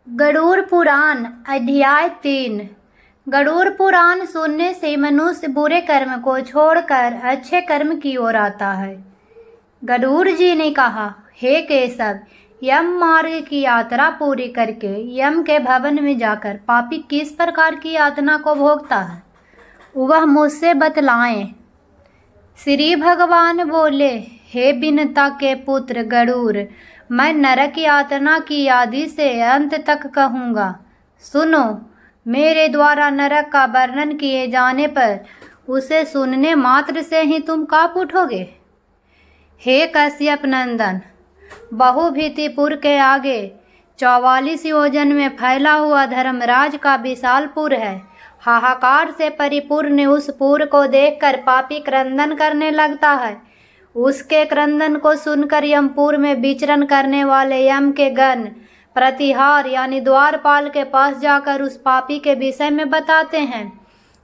गरुड़ पुराण अध्याय 3। गरुड़ पुराण सुनने से मनुष्य बुरे कर्म को छोड़कर अच्छे कर्म की ओर आता है। गरुड़ जी ने कहा, हे केशव, यम मार्ग की यात्रा पूरी करके यम के भवन में जाकर पापी किस प्रकार की यातना को भोगता है, वह मुझसे बतलाएं। श्री भगवान बोले, हे बिनता के पुत्र गरुड़, मैं नरक यातना की आदि से अंत तक कहूँगा। सुनो, मेरे द्वारा नरक का वर्णन किए जाने पर उसे सुनने मात्र से ही तुम काँप उठोगे। हे कश्यप नंदन, बहुभीतिपुर के आगे 44 योजन में फैला हुआ धर्मराज का विशालपुर है। हाहाकार से परिपूर्ण उस पुर को देखकर पापी क्रंदन करने लगता है। उसके क्रंदन को सुनकर यमपुर में विचरण करने वाले यम के गण प्रतिहार यानी द्वारपाल के पास जाकर उस पापी के विषय में बताते हैं।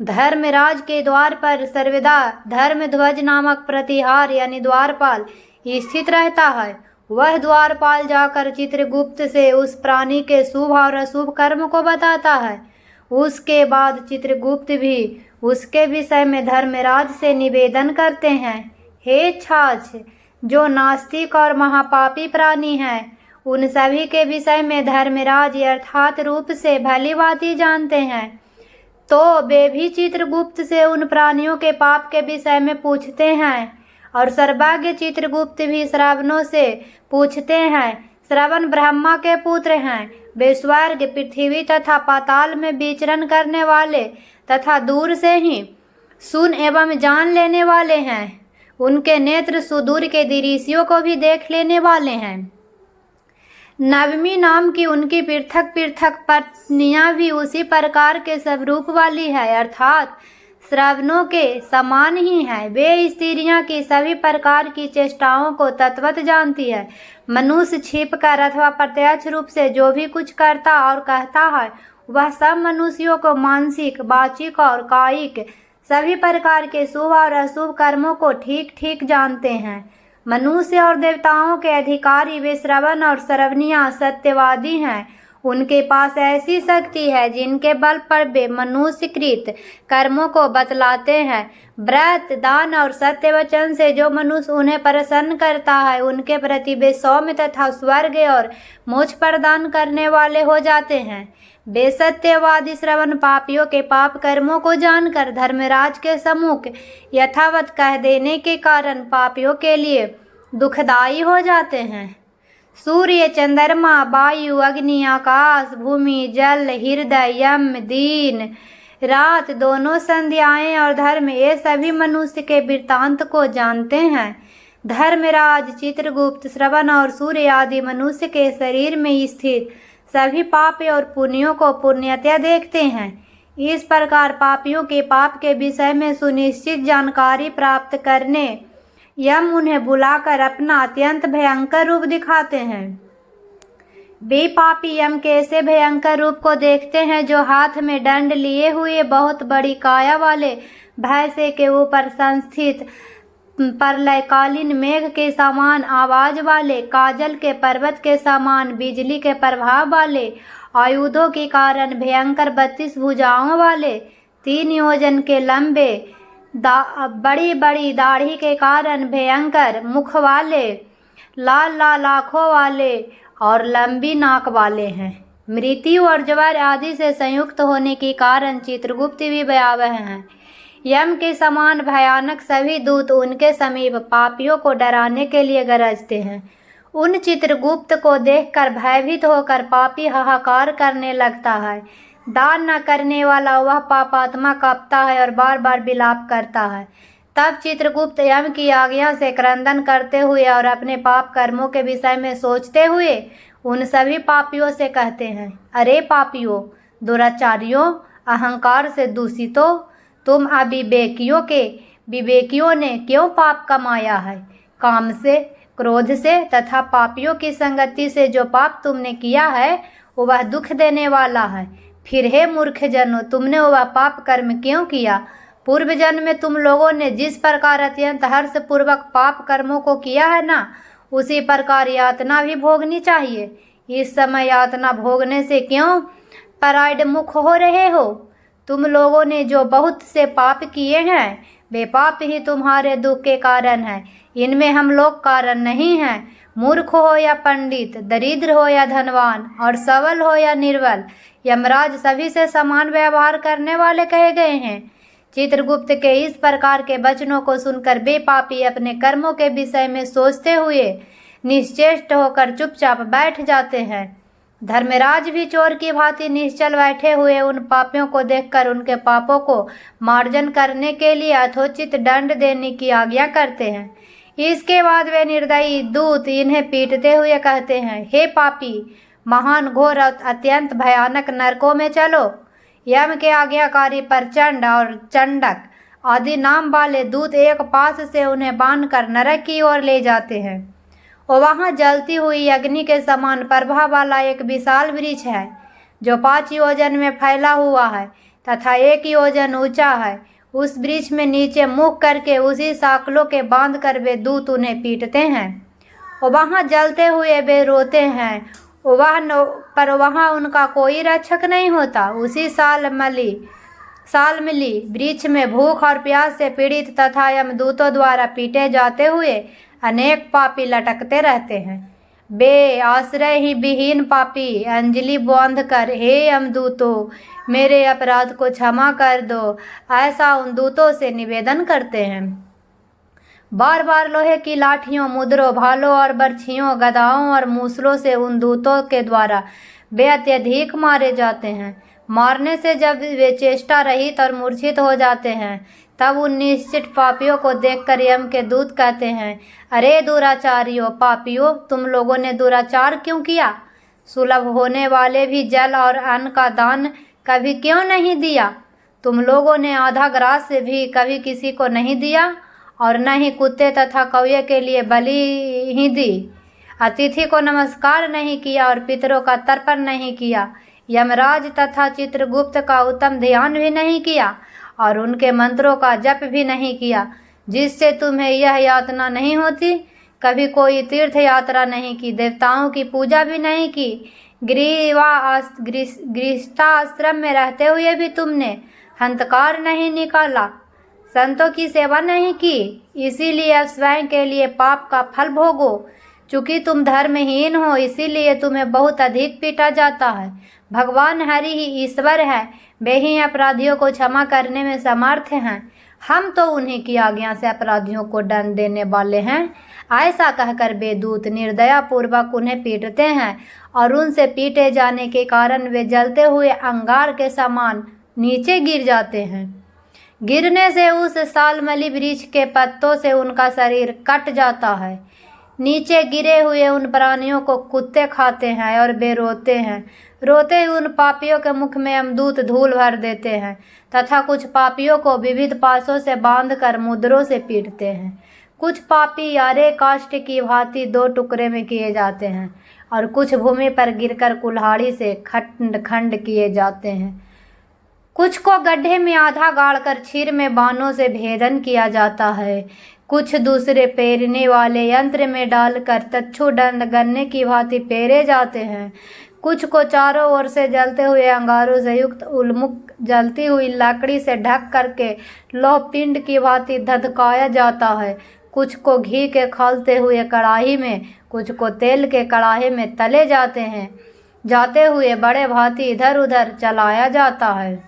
धर्मराज के द्वार पर सर्वदा धर्मध्वज नामक प्रतिहार यानी द्वारपाल स्थित रहता है। वह द्वारपाल जाकर चित्रगुप्त से उस प्राणी के शुभ और अशुभ कर्म को बताता है। उसके बाद चित्रगुप्त भी उसके विषय में धर्मराज से निवेदन करते हैं। हे छाछ, जो नास्तिक और महापापी प्राणी हैं, उन सभी के विषय में धर्मराज यथार्थ रूप से भली भांति जानते हैं। तो वे भी चित्रगुप्त से उन प्राणियों के पाप के विषय में पूछते हैं और सर्वज्ञ चित्रगुप्त भी श्रवणों से पूछते हैं। श्रवण ब्रह्मा के पुत्र हैं। वे स्वर्ग, पृथ्वी तथा पाताल में विचरण करने वाले तथा दूर से ही सुन एवं जान लेने वाले हैं। उनके नेत्र सुदूर के दृश्यों को भी देख लेने वाले हैं। नवमी नाम की उनकी पृथक पृथक पत्नियां भी उसी प्रकार के स्वरूप वाली है, अर्थात श्रवणों के समान ही है। वे स्त्रियां की सभी प्रकार की चेष्टाओं को तत्वत जानती है। मनुष्य छिपकर अथवा प्रत्यक्ष रूप से जो भी कुछ करता और कहता है, वह सब मनुष्यों को मानसिक, वाचिक और कायिक सभी प्रकार के शुभ और अशुभ कर्मों को ठीक ठीक जानते हैं। मनुष्य और देवताओं के अधिकारी वे श्रवण और श्रवणियां सत्यवादी हैं। उनके पास ऐसी शक्ति है जिनके बल पर वे मनुष्यकृत कर्मों को बतलाते हैं। व्रत, दान और सत्य वचन से जो मनुष्य उन्हें प्रसन्न करता है, उनके प्रति वे सौम्य तथा स्वर्ग और मोक्ष प्रदान करने वाले हो जाते हैं। वे सत्यवादी श्रवण पापियों के पाप कर्मों को जानकर धर्मराज के सम्मुख यथावत कह देने के कारण पापियों के लिए दुखदायी हो जाते हैं। सूर्य, चंद्रमा, वायु, अग्नि, आकाश, भूमि, जल, हृदय, यम, दिन, रात, दोनों संध्याएं और धर्म, ये सभी मनुष्य के वृत्तांत को जानते हैं। धर्मराज, चित्रगुप्त, श्रवण और सूर्य आदि मनुष्य के शरीर में स्थित सभी पाप और पुण्यों को पूर्णतया देखते हैं। इस प्रकार पापियों के पाप के विषय में सुनिश्चित जानकारी प्राप्त करने यम उन्हें बुलाकर अपना अत्यंत भयंकर रूप दिखाते हैं। वे पापी यम के ऐसे भयंकर रूप को देखते हैं जो हाथ में दंड लिए हुए बहुत बड़ी काया वाले भैंसे के ऊपर संस्थित प्रलयकालीन मेघ के समान आवाज वाले, काजल के पर्वत के समान बिजली के प्रभाव वाले, आयुधों के कारण भयंकर 32 भुजाओं वाले, 3 योजन के लंबे, बड़ी बड़ी दाढ़ी के कारण भयंकर मुख वाले, लाल लाल आँखों वाले और लंबी नाक वाले हैं। मृत्यु और ज्वर आदि से संयुक्त होने के कारण चित्रगुप्त भी भयावह हैं। यम के समान भयानक सभी दूत उनके समीप पापियों को डराने के लिए गरजते हैं। उन चित्रगुप्त को देखकर भयभीत होकर पापी हाहाकार करने लगता है। दान न करने वाला वह पापात्मा कांपता है और बार बार विलाप करता है। तब चित्रगुप्त यम की आज्ञा से क्रंदन करते हुए और अपने पाप कर्मों के विषय में सोचते हुए उन सभी पापियों से कहते हैं, अरे पापियों, दुराचारियों, अहंकार से दूषितों, तुम विवेकियों ने क्यों पाप कमाया है? काम से, क्रोध से तथा पापियों की संगति से जो पाप तुमने किया है, वह दुख देने वाला है। फिर हे मूर्ख जनों, तुमने वह पाप कर्म क्यों किया? पूर्व जन्म में तुम लोगों ने जिस प्रकार अत्यंत हर्षपूर्वक पाप कर्मों को किया है ना, उसी प्रकार यातना भी भोगनी चाहिए। इस समय यातना भोगने से क्यों परायणमुख हो रहे हो? तुम लोगों ने जो बहुत से पाप किए हैं, वे पाप ही तुम्हारे दुख के कारण हैं। इनमें हम लोग कारण नहीं हैं। मूर्ख हो या पंडित, दरिद्र हो या धनवान, और सबल हो या निर्बल, यमराज सभी से समान व्यवहार करने वाले कहे गए हैं। चित्रगुप्त के इस प्रकार के वचनों को सुनकर वे पापी अपने कर्मों के विषय में सोचते हुए निश्चेष्ट होकर चुपचाप बैठ जाते हैं। धर्मराज भी चोर की भांति निश्चल बैठे हुए उन पापियों को देखकर उनके पापों को मार्जन करने के लिए यथोचित दंड देने की आज्ञा करते हैं। इसके बाद वे निर्दयी दूत इन्हें पीटते हुए कहते हैं, हे पापी, महान घोर और अत्यंत भयानक नरकों में चलो। यम के आज्ञाकारी प्रचंड और चंडक आदि नाम वाले दूत एक पास से उन्हें बांधकर नरक की ओर ले जाते हैं। और वहाँ जलती हुई अग्नि के समान प्रभा वाला एक विशाल वृक्ष है, जो 5 योजन में फैला हुआ है तथा 1 योजन ऊंचा है। उस वृक्ष में नीचे मुख करके उसी साकलों के बांध कर वे दूत उन्हें पीटते हैं और वहाँ जलते हुए वे रोते हैं। पर वहाँ उनका कोई रक्षक नहीं होता। उसी साल मिली वृक्ष में भूख और प्यास से पीड़ित तथा यमदूतों द्वारा पीटे जाते हुए अनेक पापी लटकते रहते हैं। बे आश्रय ही विहीन पापी अंजलि बांध कर, हे यमदूतों, मेरे अपराध को क्षमा कर दो, ऐसा उन दूतों से निवेदन करते हैं। बार बार लोहे की लाठियों, मुद्रों, भालों और बर्छियों, गदाओं और मूसलों से उन दूतों के द्वारा वे अत्यधिक मारे जाते हैं। मारने से जब वे चेष्टा रहित और मूर्छित हो जाते हैं, तब उन निश्चित पापियों को देखकर यम के दूत कहते हैं, अरे दुराचारियों, पापियों, तुम लोगों ने दुराचार क्यों किया? सुलभ होने वाले भी जल और अन्न का दान कभी क्यों नहीं दिया? तुम लोगों ने आधा ग्रास से भी कभी किसी को नहीं दिया, और न ही कुत्ते तथा कौवे के लिए बलि ही दी। अतिथि को नमस्कार नहीं किया और पितरों का तर्पण नहीं किया। यमराज तथा चित्रगुप्त का उत्तम ध्यान भी नहीं किया और उनके मंत्रों का जप भी नहीं किया, जिससे तुम्हें यह यातना नहीं होती। कभी कोई तीर्थ यात्रा नहीं की, देवताओं की पूजा भी नहीं की, गृहस्थाश्रम में रहते हुए भी तुमने हंतकार नहीं निकाला, संतों की सेवा नहीं की, इसीलिए अब स्वयं के लिए पाप का फल भोगो। चूंकि तुम धर्महीन हो, इसीलिए तुम्हें बहुत अधिक पीटा जाता है। भगवान हरि ही ईश्वर है, वे ही अपराधियों को क्षमा करने में समर्थ हैं। हम तो उन्हीं की आज्ञा से अपराधियों को दंड देने वाले हैं। ऐसा कहकर वे दूत निर्दया पूर्वक उन्हें पीटते हैं और उनसे पीटे जाने के कारण वे जलते हुए अंगार के समान नीचे गिर जाते हैं। गिरने से उस सालमली वृक्ष के पत्तों से उनका शरीर कट जाता है। नीचे गिरे हुए उन प्राणियों को कुत्ते खाते हैं और वे रोते हैं। रोते हुए उन पापियों के मुख में यमदूत धूल भर देते हैं तथा कुछ पापियों को विविध पाशों से बांधकर मुद्रों से पीटते हैं। कुछ पापी यारे काष्ठ की भांति 2 टुकड़े में किए जाते हैं और कुछ भूमि पर गिरकर कुल्हाड़ी से खंड खंड किए जाते हैं। कुछ को गड्ढे में आधा गाड़कर क्षीर में बाणों से भेदन किया जाता है। कुछ दूसरे पेरने वाले यंत्र में डालकर तच्छू दंड गन्ने की भांति पेरे जाते हैं। कुछ को चारों ओर से जलते हुए अंगारों से युक्त उन्मुख जलती हुई लकड़ी से ढक करके लौह पिंड की भांति धधकाया जाता है। कुछ को घी के खौलते हुए कड़ाही में, कुछ को तेल के कड़ाही में तले जाते हुए बड़े भांति इधर उधर चलाया जाता है।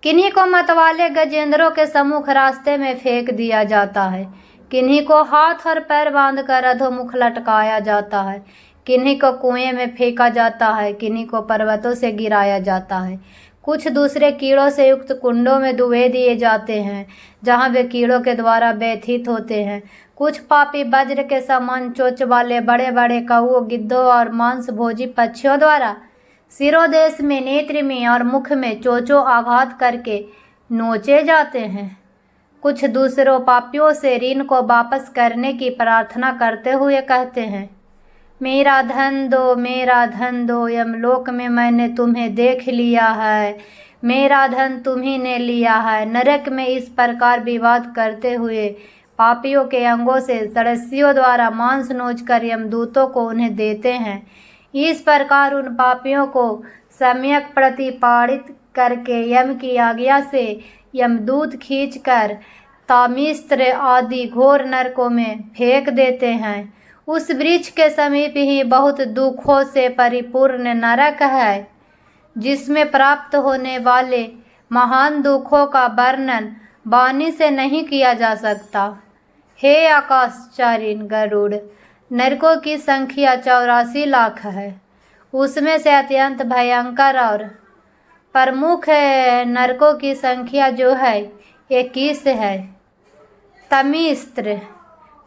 किन्हीं को मतवाले गजेंद्रों के सम्मुख रास्ते में फेंक दिया जाता है। किन्हीं को हाथ और पैर बांधकर अधोमुख लटकाया जाता है। किन्हीं को कुएं में फेंका जाता है, किन्हीं को पर्वतों से गिराया जाता है। कुछ दूसरे कीड़ों से युक्त कुंडों में डुबो दिए जाते हैं, जहां वे कीड़ों के द्वारा व्यथित होते हैं। कुछ पापी वज्र के समान चोंच वाले बड़े बड़े कौओं, गिद्धों और मांस भोजी पक्षियों द्वारा शिरोदेश में, नेत्र में और मुख में चोंचों आघात करके नोचे जाते हैं। कुछ दूसरों पापियों से ऋण को वापस करने की प्रार्थना करते हुए कहते हैं, मेरा धन दो, मेरा धन दो, यमलोक में मैंने तुम्हें देख लिया है, मेरा धन तुम्ही ने लिया है। नरक में इस प्रकार विवाद करते हुए पापियों के अंगों से सदस्यों द्वारा मांस नोचकर यमदूतों को उन्हें देते हैं। इस प्रकार उन पापियों को सम्यक प्रतिपादित करके यम की आज्ञा से यमदूत खींचकर तामिस्त्र आदि घोर नरकों में फेंक देते हैं। उस वृक्ष के समीप ही बहुत दुखों से परिपूर्ण नरक है, जिसमें प्राप्त होने वाले महान दुखों का वर्णन वाणी से नहीं किया जा सकता। हे आकाशचारीन गरुड़, नरकों की संख्या 84 लाख है। उसमें से अत्यंत भयंकर और प्रमुख नरकों की संख्या जो है 21 है। तमिस्त्र,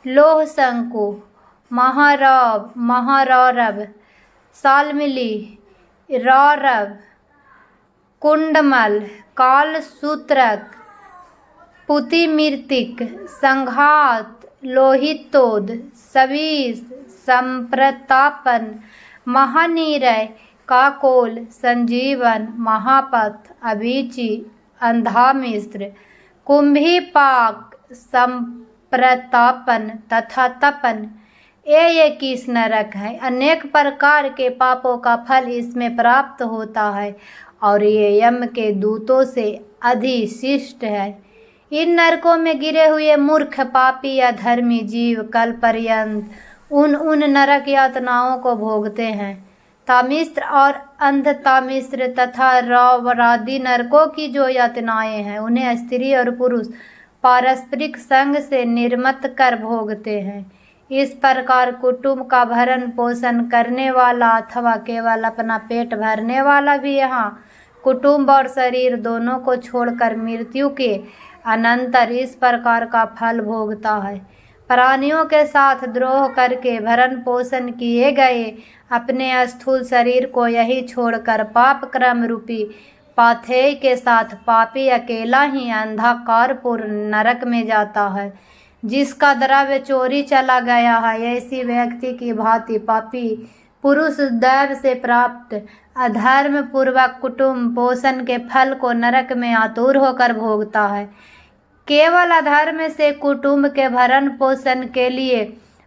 लोह शंकु, महारौरव, सालमिली, रौरव, कुंडमल, कालसूत्रक, पुतिमृतिक, संघात, लोहितोद, सवीस, संप्रतापन, महानीरय, काकोल, संजीवन, महापथ, अभिचि, अंधामिस्त्र, कुंभीपाक, संप्रतापन तथा तपन, ये 21 नरक है। अनेक प्रकार के पापों का फल इसमें प्राप्त होता है और ये यम के दूतों से अधिशिष्ट है। इन नरकों में गिरे हुए मूर्ख, पापी या धर्मी जीव कल पर्यंत उन नरक यातनाओं को भोगते हैं। तामिस्त्र और अंधतामिस्त्र तथा रौरादि नरकों की जो यातनाएं हैं, उन्हें स्त्री और पुरुष पारस्परिक संग से निर्मत कर भोगते हैं। इस प्रकार कुटुंब का भरण पोषण करने वाला अथवा केवल अपना पेट भरने वाला भी यहाँ कुटुंब और शरीर दोनों को छोड़कर मृत्यु के अनंतर इस प्रकार का फल भोगता है। प्राणियों के साथ द्रोह करके भरण पोषण किए गए अपने स्थूल शरीर को यही छोड़कर पाप क्रम रूपी पाथेय के साथ पापी अकेला ही अंधकारपूर्ण नरक में जाता है। जिसका द्रव्य चोरी चला गया है, ऐसी व्यक्ति की भांति पापी पुरुष दैव से प्राप्त अधर्म पूर्वक कुटुंब पोषण के फल को नरक में आतुर होकर भोगता है। केवल अधर्म से कुटुंब के भरण पोषण के लिए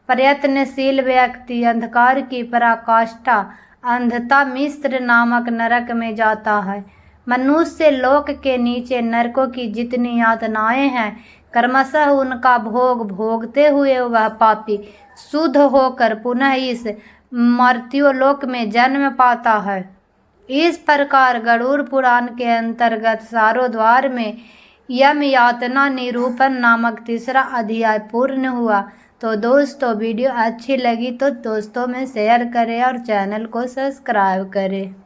प्रयत्नशील व्यक्ति अंधकार की पराकाष्ठा अंधता मिस्र नामक नरक में जाता है। मनुष्य लोक के नीचे नरकों की जितनी यातनाएं हैं, क्रमशः उनका भोग भोगते हुए वह पापी शुद्ध होकर पुनः इस मर्त्युलोक में जन्म पाता है। इस प्रकार गरुड़ पुराण के अंतर्गत सारोद्वार में यम यातना निरूपण नामक तीसरा अध्याय पूर्ण हुआ। तो दोस्तों, वीडियो अच्छी लगी तो दोस्तों में शेयर करें और चैनल को सब्सक्राइब करें।